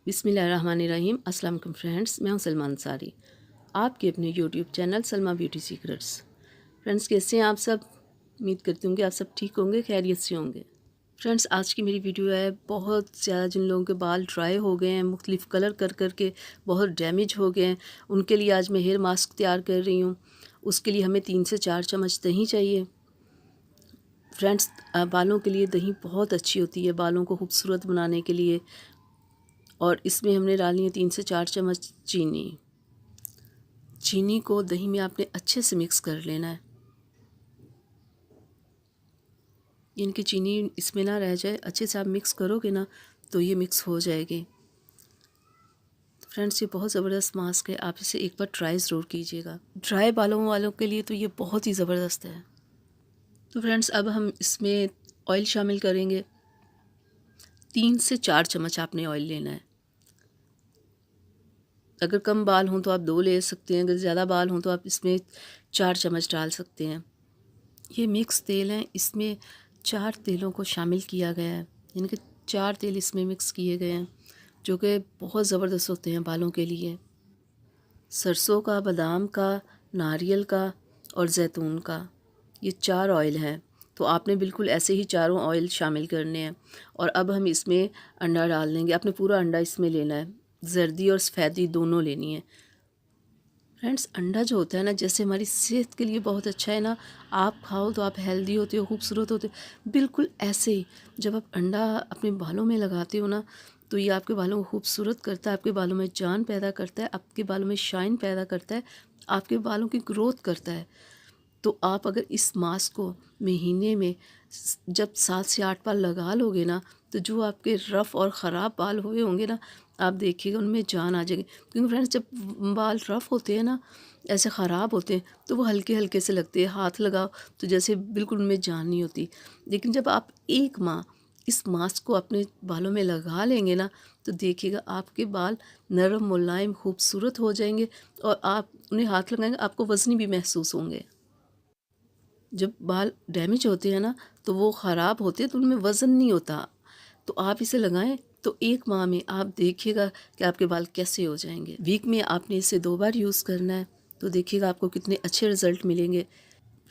बिस्मिल्लाहिर्रहमानिर्रहीम। अस्सलाम वालेकुम फ्रेंड्स, मैं हूं सलमा अंसारी, आपके अपने YouTube channel Salma beauty secrets. Friends, कैसे हैं आप सब? उम्मीद करती हूँ कि आप सब ठीक होंगे, खैरियत से होंगे। फ्रेंड्स, आज की मेरी वीडियो है बहुत ज़्यादा जिन लोगों के बाल ड्राई हो गए हैं, मुख्तलिफ़ कलर कर कर के बहुत डैमेज हो गए हैं, उनके लिए आज मैं हेयर मास्क तैयार कर रही हूँ। उसके लिए हमें 3 से 4 चम्मच दही चाहिए। फ्रेंड्स, बालों के लिए दही बहुत अच्छी होती है, बालों को खूबसूरत बनाने के लिए। और इसमें हमने डालनी है 3 से 4 चम्मच चीनी। चीनी को दही में आपने अच्छे से मिक्स कर लेना है, इनकी चीनी इसमें ना रह जाए। अच्छे से आप मिक्स करोगे ना तो ये मिक्स हो जाएगी। फ्रेंड्स, ये बहुत ज़बरदस्त मास्क है, आप इसे एक बार ट्राई ज़रूर कीजिएगा। ड्राई बालों वालों के लिए तो ये बहुत ही ज़बरदस्त है। तो फ्रेंड्स, अब हम इसमें ऑयल शामिल करेंगे। 3 से 4 चम्मच आपने ऑयल लेना है। अगर कम बाल हों तो आप 2 ले सकते हैं, अगर ज़्यादा बाल हों तो आप इसमें 4 चम्मच डाल सकते हैं। ये मिक्स तेल हैं, इसमें 4 तेलों को शामिल किया गया है, यानी कि 4 तेल इसमें मिक्स किए गए हैं, जो कि बहुत ज़बरदस्त होते हैं बालों के लिए। सरसों का, बादाम का, नारियल का और जैतून का, ये 4 ऑयल हैं। तो आपने बिल्कुल ऐसे ही चारों ऑयल शामिल करने हैं। और अब हम इसमें अंडा डाल देंगे। आपने पूरा अंडा इसमें लेना है, जर्दी और सफ़ेदी दोनों लेनी है। फ्रेंड्स, अंडा जो होता है ना, जैसे हमारी सेहत के लिए बहुत अच्छा है ना, आप खाओ तो आप हेल्दी होते हो, खूबसूरत होते हो, बिल्कुल ऐसे ही जब आप अंडा अपने बालों में लगाते हो ना, तो ये आपके बालों को खूबसूरत करता है, आपके बालों में जान पैदा करता है, आपके बालों में शाइन पैदा करता है, आपके बालों की ग्रोथ करता है। तो आप अगर इस मास्क को महीने में जब 7 से 8 बार लगा लोगे ना, तो जो आपके रफ़ और ख़राब बाल हुए होंगे ना, आप देखिएगा उनमें जान आ जाएगी। क्योंकि फ्रेंड्स, जब बाल रफ़ होते हैं ना, ऐसे ख़राब होते हैं, तो वो हल्के हल्के से लगते हैं, हाथ लगाओ तो जैसे बिल्कुल उनमें जान नहीं होती। लेकिन जब आप 1 माह इस मास्क को अपने बालों में लगा लेंगे ना, तो देखिएगा आपके बाल नरम, मुलायम, खूबसूरत हो जाएंगे। और आप उन्हें हाथ लगाएंगे, आपको वज़नी भी महसूस होंगे। जब बाल डैमेज होते हैं ना, तो वो ख़राब होते हैं, तो उनमें वज़न नहीं होता। तो आप इसे लगाएं तो 1 माह में आप देखिएगा कि आपके बाल कैसे हो जाएंगे। वीक में आपने इसे 2 बार यूज़ करना है, तो देखिएगा आपको कितने अच्छे रिज़ल्ट मिलेंगे।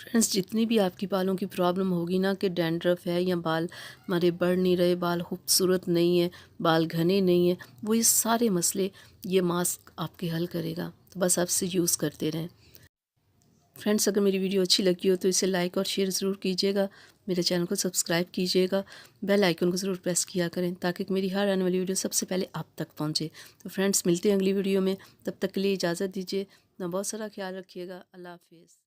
फ्रेंड्स, जितनी भी आपकी बालों की प्रॉब्लम होगी ना, कि डैंड्रफ है या बाल हमारे बढ़ नहीं रहे, बाल खूबसूरत नहीं है, बाल घने नहीं है, वो ये सारे मसले ये मास्क आपके हल करेगा। तो बस आप इसे यूज़ करते रहें। फ्रेंड्स, अगर मेरी वीडियो अच्छी लगी हो तो इसे लाइक और शेयर ज़रूर कीजिएगा, मेरे चैनल को सब्सक्राइब कीजिएगा, बेल आइकन को ज़रूर प्रेस किया करें, ताकि मेरी हर आने वाली वीडियो सबसे पहले आप तक पहुंचे। तो फ्रेंड्स, मिलते हैं अगली वीडियो में, तब तक के लिए इजाज़त दीजिए। अपना बहुत सारा ख्याल रखिएगा। अल्लाह हाफिज़।